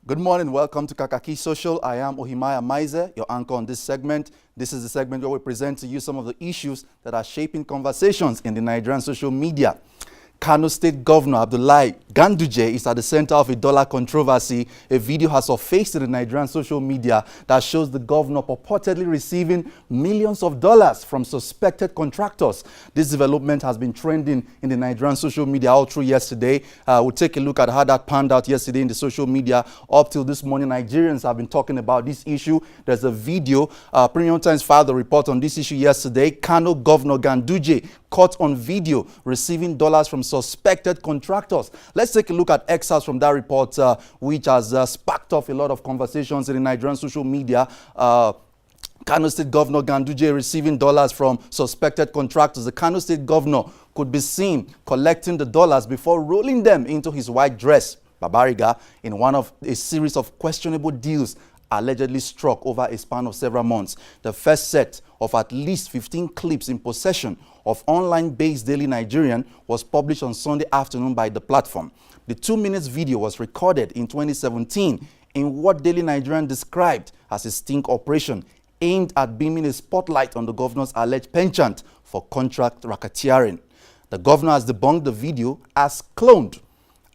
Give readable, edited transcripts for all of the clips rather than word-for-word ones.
Good morning, welcome to Kakaaki Social. I am Ohimaya Maize, your anchor on this segment. This is the segment where we present to you some of the issues that are shaping conversations in the Nigerian social media. Kano State Governor Abdullahi Ganduje is at the center of a dollar controversy. A video has surfaced in the Nigerian social media that shows the governor purportedly receiving millions of dollars from suspected contractors. This development has been trending in the Nigerian social media all through yesterday. We'll take a look at how that panned out yesterday in the social media. Up till this morning, Nigerians have been talking about this issue. There's a video. Premium Times filed a report on this issue yesterday. Kano Governor Ganduje caught on video receiving dollars from suspected contractors. Let's take a look at excerpts from that report, which has sparked off a lot of conversations in the Nigerian social media. Kano State Governor Ganduje receiving dollars from suspected contractors. The Kano State Governor could be seen collecting the dollars before rolling them into his white dress, Babariga, in one of a series of questionable deals allegedly struck over a span of several months. The first set of at least 15 clips in possession of online-based Daily Nigerian was published on Sunday afternoon by the platform. The 2-minute video was recorded in 2017 in what Daily Nigerian described as a sting operation aimed at beaming a spotlight on the governor's alleged penchant for contract racketeering. The governor has debunked the video as cloned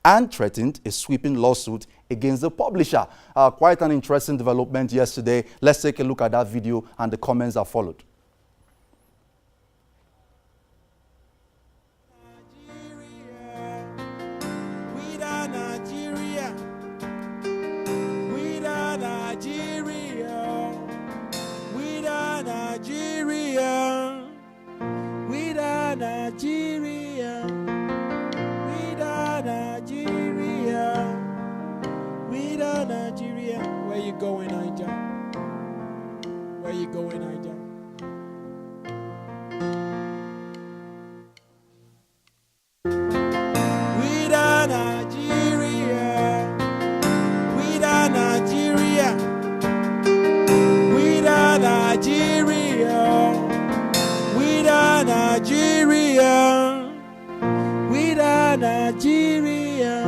and threatened a sweeping lawsuit against the publisher. Quite an interesting development yesterday. Let's take a look at that video and the comments that followed. Nigeria, where you going, Niger? Where you going, Niger? We da Nigeria, we da Nigeria, we da Nigeria, we da Nigeria, we da Nigeria,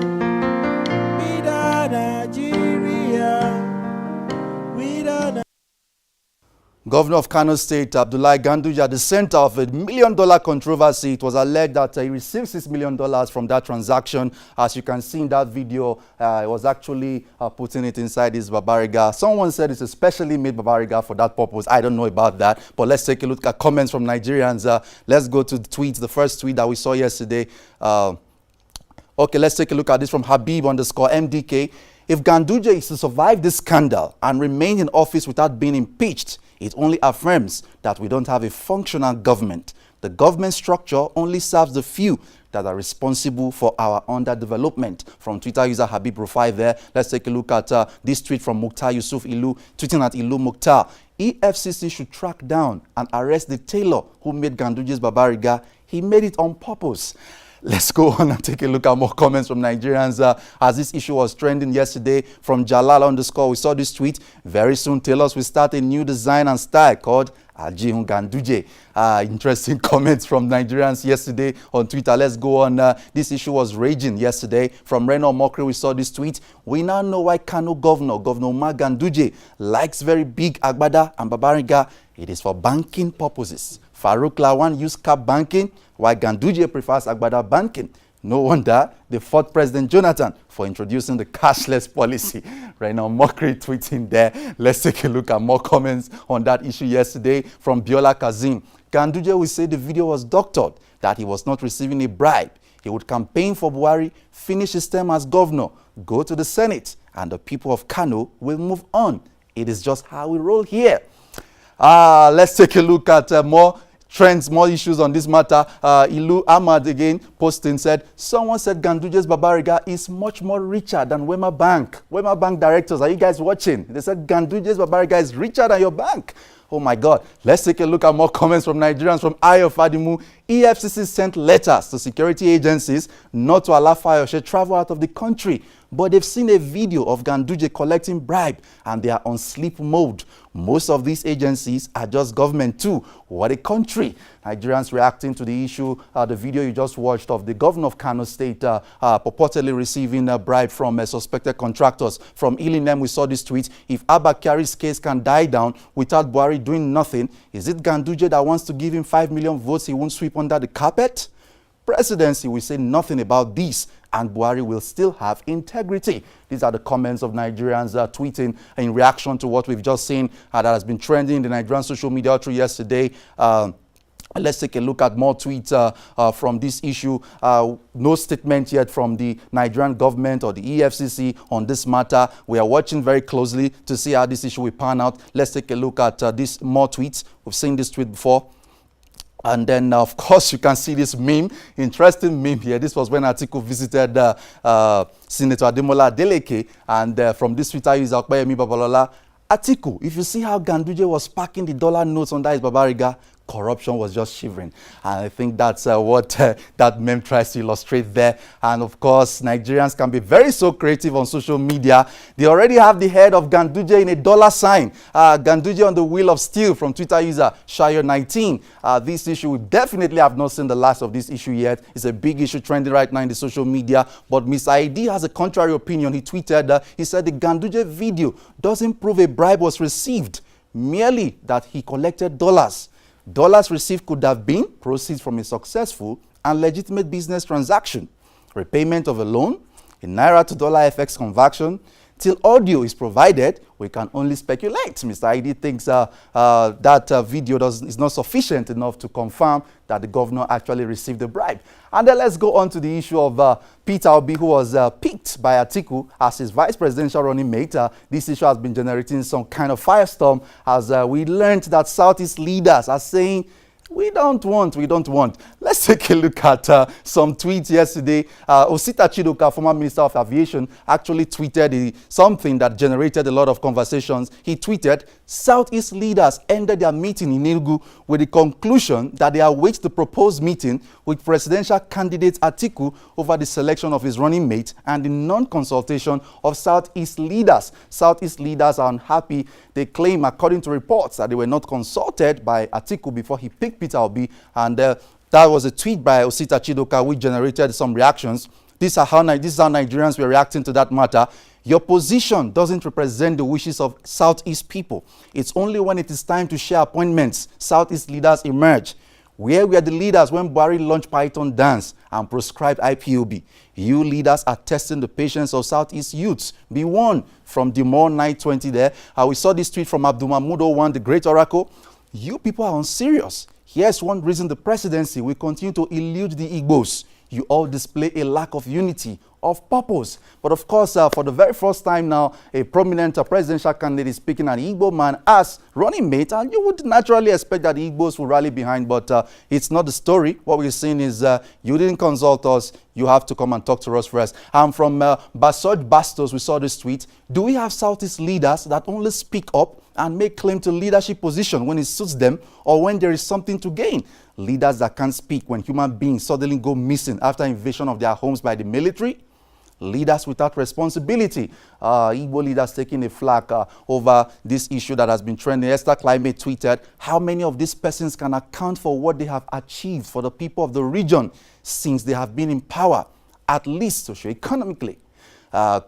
we da Nigeria. Governor of Kano State, Abdullahi Ganduje, at the center of a $1 million controversy. It was alleged that he received $6 million from that transaction. As you can see in that video, he was actually putting it inside his Babariga. Someone said it's a specially made Babariga for that purpose. I don't know about that, but let's take a look at comments from Nigerians. Let's go to the tweets. The first tweet that we saw yesterday. Okay, let's take a look at this from Habib_MDK. If Ganduje is to survive this scandal and remain in office without being impeached, it only affirms that we don't have a functional government. The government structure only serves the few that are responsible for our underdevelopment. From Twitter user Habib Rufai there. Let's take a look at this tweet from Mukhtar Yusuf Ilu, tweeting at Ilu Mukhtar. EFCC should track down and arrest the tailor who made Ganduje's Babariga. He made it on purpose. Let's go on and take a look at more comments from Nigerians as this issue was trending yesterday. From Jalal_, we saw this tweet. Very soon, tailors will start a new design and style called Ajihun Ganduje. Interesting comments from Nigerians yesterday on Twitter. Let's go on. This issue was raging yesterday. From Reno Mokri, we saw this tweet. We now know why Kano Governor Umar Ganduje likes very big Agbada and Babariga. It is for banking purposes. Farouk Lawan used cap banking, while Ganduje prefers Agbada banking. No wonder they fought President Jonathan for introducing the cashless policy. Right now, Mokri tweeting there. Let's take a look at more comments on that issue yesterday. From Biola Kazim. Ganduje will say the video was doctored, that he was not receiving a bribe. He would campaign for Buhari, finish his term as governor, go to the Senate, and the people of Kano will move on. It is just how we roll here. Let's take a look at more trends, more issues on this matter. Ilu Ahmad again posting said, someone said Ganduje's Babariga is much more richer than Wema Bank. Wema Bank directors, are you guys watching? They said Ganduje's Babariga is richer than your bank. Oh my God. Let's take a look at more comments from Nigerians. From Ayo Fadimu. EFCC sent letters to security agencies not to allow Fayose travel out of the country. but they've seen a video of Ganduje collecting bribe and they are on sleep mode. Most of these agencies are just government too. What a country. Nigerians reacting to the issue, the video you just watched of the governor of Kano State purportedly receiving a bribe from suspected contractors. From Illinois, we saw this tweet. If Abba Kyari's case can die down without Buhari doing nothing, is it Ganduje that wants to give him 5 million votes he won't sweep under the carpet? Presidency will say nothing about this, and Buhari will still have integrity. These are the comments of Nigerians tweeting in reaction to what we've just seen that has been trending in the Nigerian social media through yesterday. Let's take a look at more tweets from this issue. No statement yet from the Nigerian government or the EFCC on this matter. We are watching very closely to see how this issue will pan out. Let's take a look at these more tweets. We've seen this tweet before. And then, of course, you can see this meme, interesting meme here. This was when Atiku visited Senator Ademola Adeleke. And from this Twitter user, Okpeyemi Babalola, Atiku, if you see how Ganduje was packing the dollar notes under his Babariga, corruption was just shivering. And I think that's what that meme tries to illustrate there. And of course, Nigerians can be very so creative on social media. They already have the head of Ganduje in a dollar sign. Ganduje on the wheel of steel from Twitter user Shayo19. This issue, we definitely have not seen the last of this issue yet. It's a big issue trending right now in the social media. But Mr. ID has a contrary opinion. He tweeted, he said the Ganduje video doesn't prove a bribe was received, merely that he collected dollars. Dollars received could have been proceeds from a successful and legitimate business transaction, repayment of a loan, a Naira to dollar FX conversion. Till audio is provided, we can only speculate. Mr. ID thinks that video is not sufficient enough to confirm that the governor actually received the bribe. And then let's go on to the issue of Peter Obi, who was picked by Atiku as his vice presidential running mate. This issue has been generating some kind of firestorm as we learned that Southeast leaders are saying, we don't want. Let's take a look at some tweets yesterday. Osita Chidoka, former Minister of Aviation, actually tweeted something that generated a lot of conversations. He tweeted, Southeast leaders ended their meeting in Enugu with the conclusion that they await the proposed meeting with presidential candidate Atiku over the selection of his running mate and the non-consultation of Southeast leaders. Southeast leaders are unhappy. They claim, according to reports, that they were not consulted by Atiku before he picked Peter Obi, and that was a tweet by Osita Chidoka which generated some reactions. This is how Nigerians were reacting to that matter. Your position doesn't represent the wishes of Southeast people. It's only when it is time to share appointments Southeast leaders emerge. Where were the leaders when Buhari launched Python dance and proscribed IPOB? You leaders are testing the patience of Southeast youths. Be warned from the more 920 there. We saw this tweet from Abdul Mahmoud Owan, the great oracle. You people are unserious. Here's one reason the presidency will continue to elude the Igbos. You all display a lack of unity, of purpose. But of course, for the very first time now, a prominent presidential candidate is picking an Igbo man as running mate, and you would naturally expect that the Igbos will rally behind, but it's not the story. What we're seeing is you didn't consult us. You have to come and talk to us first. And from Basoj Bastos, we saw this tweet. Do we have Southeast leaders that only speak up and make claim to leadership position when it suits them or when there is something to gain? Leaders that can't speak when human beings suddenly go missing after invasion of their homes by the military? Leaders without responsibility. Igbo leaders taking a flag over this issue that has been trending. Esther Climate tweeted, how many of these persons can account for what they have achieved for the people of the region since they have been in power, at least socio-economically?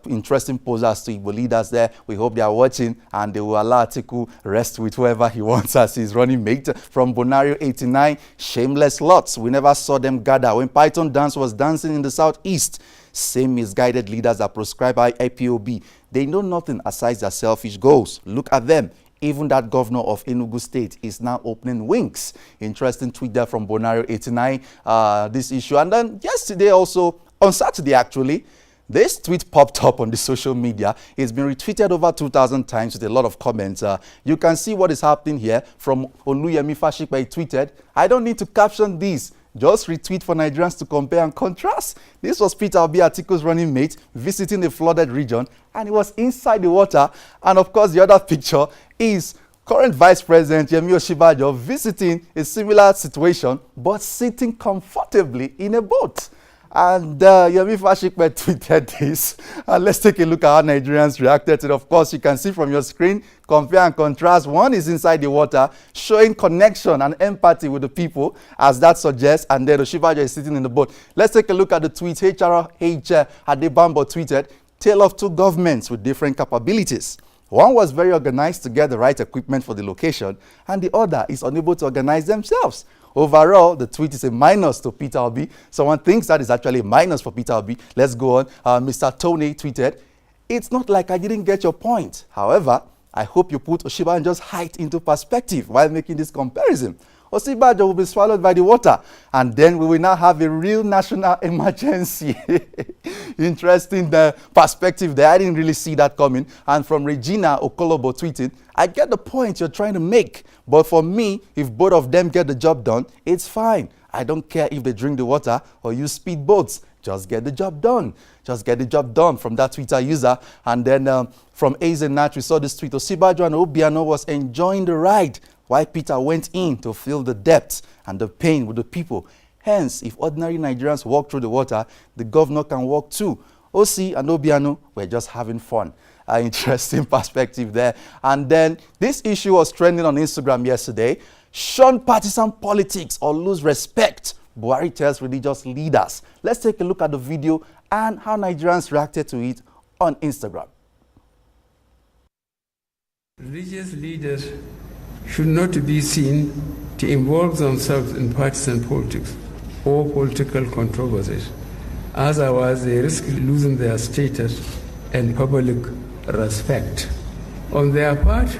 Interesting posers to Igbo leaders there. We hope they are watching and they will allow Atiku rest with whoever he wants as his running mate. From Bonario 89, shameless lots. We never saw them gather. When Python dance was dancing in the southeast, same misguided leaders that proscribe IPOB. They know nothing aside their selfish goals. Look at them. Even that governor of Enugu State is now opening wings. Interesting tweet there from Bonario 89, this issue. And then yesterday also, on Saturday actually, this tweet popped up on the social media. It's been retweeted over 2,000 times with a lot of comments. You can see what is happening here. From Oluyemi Fashikpa, he tweeted, I don't need to caption this. Just retweet for Nigerians to compare and contrast. This was Peter Obi, Atiku's running mate, visiting the flooded region, and he was inside the water. And of course, the other picture is current Vice President Yemi Osinbajo visiting a similar situation, but sitting comfortably in a boat. And Yomi Fashikwe tweeted this. And let's take a look at how Nigerians reacted to it. Of course, you can see from your screen, compare and contrast. One is inside the water, showing connection and empathy with the people, as that suggests. And then Oshibajo is sitting in the boat. Let's take a look at the tweet. HRH Adebambo tweeted, tale of two governments with different capabilities. One was very organized to get the right equipment for the location, and the other is unable to organize themselves. Overall, the tweet is a minus to Peter Obi. Someone thinks that is actually a minus for Peter Obi. Let's go on. Mr. Tony tweeted, it's not like I didn't get your point. However, I hope you put Oshibanjo's height into perspective while making this comparison. Osibajo will be swallowed by the water, and then we will now have a real national emergency. Interesting perspective there. I didn't really see that coming. And from Regina Okolobo tweeted, I get the point you're trying to make, but for me, if both of them get the job done, it's fine. I don't care if they drink the water or use speedboats. Just get the job done. Just get the job done from that Twitter user. And then from Azenat, we saw this tweet. Osibajo and Obiano was enjoying the ride while Peter went in to feel the depth and the pain with the people. Hence, if ordinary Nigerians walk through the water, the governor can walk too. OC and Obiano were just having fun. Interesting perspective there. And then this issue was trending on Instagram yesterday. Shun partisan politics or lose respect, Buhari tells religious leaders. Let's take a look at the video and how Nigerians reacted to it on Instagram. Religious leaders should not be seen to involve themselves in partisan politics or political controversies. Otherwise, they risk losing their status and public respect. On their part,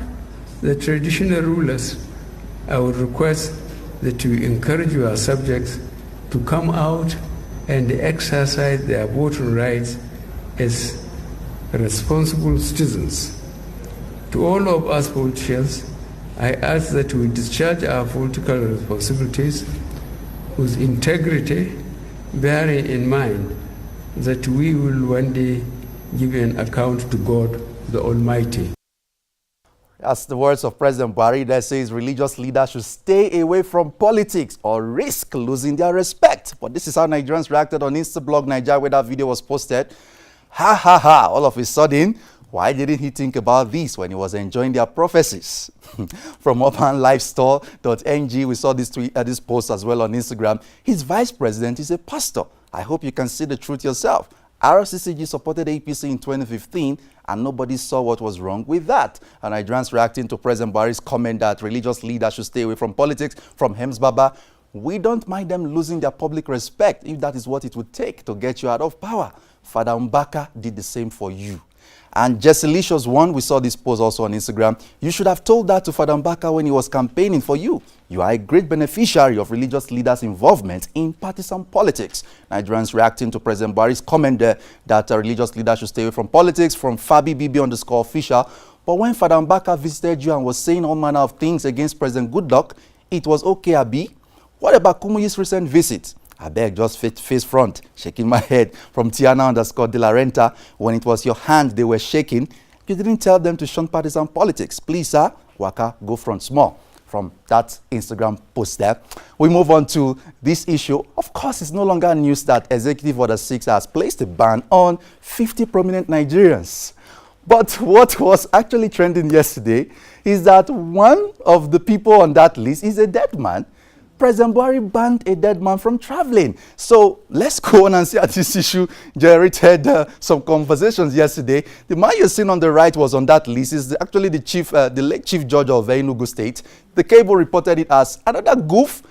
the traditional rulers, I would request that you encourage your subjects to come out and exercise their voting rights as responsible citizens. To all of us politicians, I ask that we discharge our political responsibilities with integrity, bearing in mind that we will one day give an account to God the Almighty. As the words of President Buhari that says religious leaders should stay away from politics or risk losing their respect. But this is how Nigerians reacted on Instablog Nigeria, where that video was posted. Ha ha ha, all of a sudden, why didn't he think about this when he was enjoying their prophecies? From urbanlifestyle.ng, we saw this post as well on Instagram. His vice president is a pastor. I hope you can see the truth yourself. RCCG supported APC in 2015 and nobody saw what was wrong with that. And Nigerians reacting to President Buhari's comment that religious leaders should stay away from politics. From Hems Baba, we don't mind them losing their public respect if that is what it would take to get you out of power. Father Mbaka did the same for you. And Jesselicious one, we saw this post also on Instagram. You should have told that to Father Mbaka when he was campaigning for you. You are a great beneficiary of religious leaders' involvement in partisan politics. Nigerians reacting to President Buhari's comment there that religious leaders should stay away from politics. From FabiBB_official. But when Father Mbaka visited you and was saying all manner of things against President Goodluck, it was okay, Abi. What about Kumuyi's recent visit? I beg, just face front, shaking my head. From Tiana_De La Renta, when it was your hand they were shaking, you didn't tell them to shun partisan politics. Please, sir, Waka, go front small. From that Instagram post there, we move on to this issue. Of course, it's no longer news that Executive Order 6 has placed a ban on 50 prominent Nigerians. But what was actually trending yesterday is that one of the people on that list is a dead man. President Buhari banned a dead man from traveling. So let's go on and see how this issue generated some conversations yesterday. The man you're seeing on the right was on that list. Is actually the late Chief Judge of Enugu State. The cable reported it as another goof.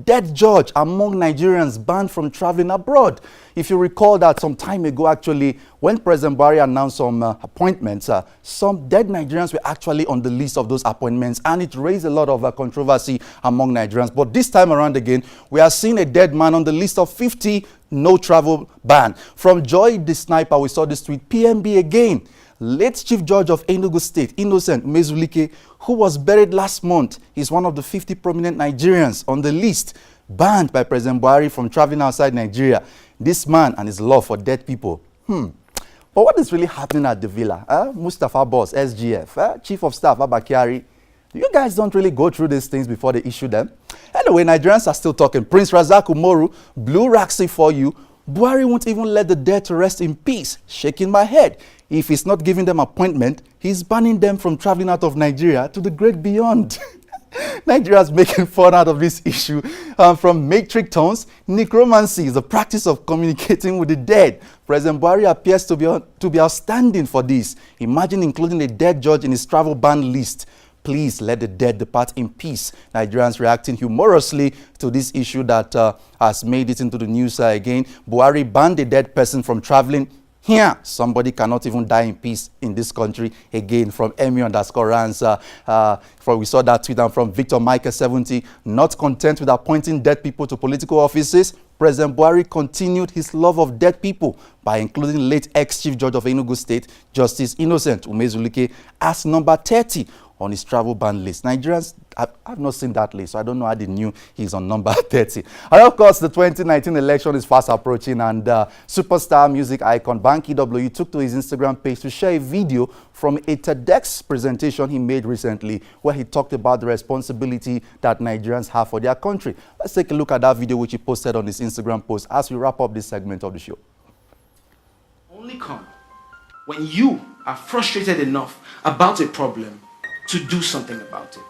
Dead judge among Nigerians banned from traveling abroad. If you recall that some time ago, actually, when President Buhari announced some appointments, some dead Nigerians were actually on the list of those appointments, and it raised a lot of controversy among Nigerians. But this time around again, we are seeing a dead man on the list of 50 no travel ban. From Joy the Sniper, we saw this tweet, PMB again. Late Chief Judge of Enugu State, Innocent Mezulike, who was buried last month, is one of the 50 prominent Nigerians on the list banned by President Buhari from traveling outside Nigeria. This man and his love for dead people. But what is really happening at the villa? Mustafa Boss, SGF, Chief of Staff, Abakari. You guys don't really go through these things before they issue them. Anyway, Nigerians are still talking. Prince Razak Umoru, Blue Raxi for you. Buhari won't even let the dead to rest in peace. Shaking my head. If he's not giving them appointment, he's banning them from traveling out of Nigeria to the great beyond. Nigeria is making fun out of this issue. From matrix tones, necromancy is the practice of communicating with the dead. President Buhari appears to be outstanding for this. Imagine including a dead judge in his travel ban list. Please let the dead depart in peace. Nigerians reacting humorously to this issue that has made it into the news again. Buhari banned a dead person from traveling. Here, somebody cannot even die in peace in this country. Again, from Emi_Rans. We saw that tweet from Victor Michael 70. Not content with appointing dead people to political offices, President Buhari continued his love of dead people by including late ex-Chief Judge of Enugu State, Justice Innocent Umezulike, as number 30 on his travel ban list. Nigerians, I've not seen that list, so I don't know how they knew he's on number 30. And of course, the 2019 election is fast approaching, and superstar music icon Banky W took to his Instagram page to share a video from a TEDx presentation he made recently, where he talked about the responsibility that Nigerians have for their country. Let's take a look at that video, which he posted on his Instagram post as we wrap up this segment of the show. Only come when you are frustrated enough about a problem to do something about it.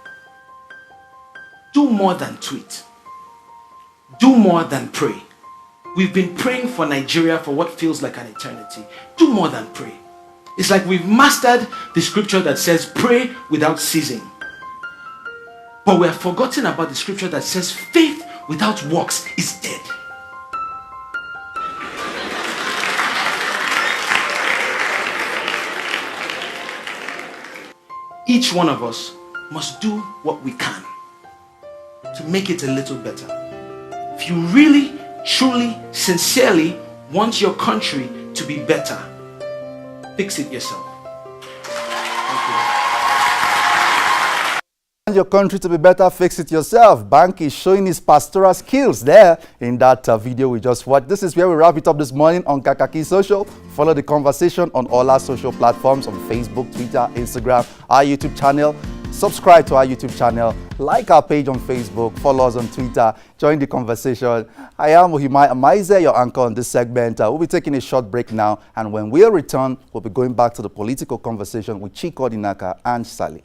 Do more than tweet. Do more than pray. We've been praying for Nigeria for what feels like an eternity. Do more than pray. It's like we've mastered the scripture that says pray without ceasing. But we have forgotten about the scripture that says faith without works is dead. Each one of us must do what we can to make it a little better. If you really, truly, sincerely want your country to be better, fix it yourself. Want your country to be better, fix it yourself. Banky is showing his pastoral skills there in that video we just watched. This is where we wrap it up this morning on Kakaaki Social. Follow the conversation on all our social platforms on Facebook, Twitter, Instagram, our YouTube channel. Subscribe to our YouTube channel, like our page on Facebook, follow us on Twitter, join the conversation. I am Ohimai Amaize, your anchor on this segment. We'll be taking a short break now, and when we'll return, we'll be going back to the political conversation with Chiko Dinaka and Sally.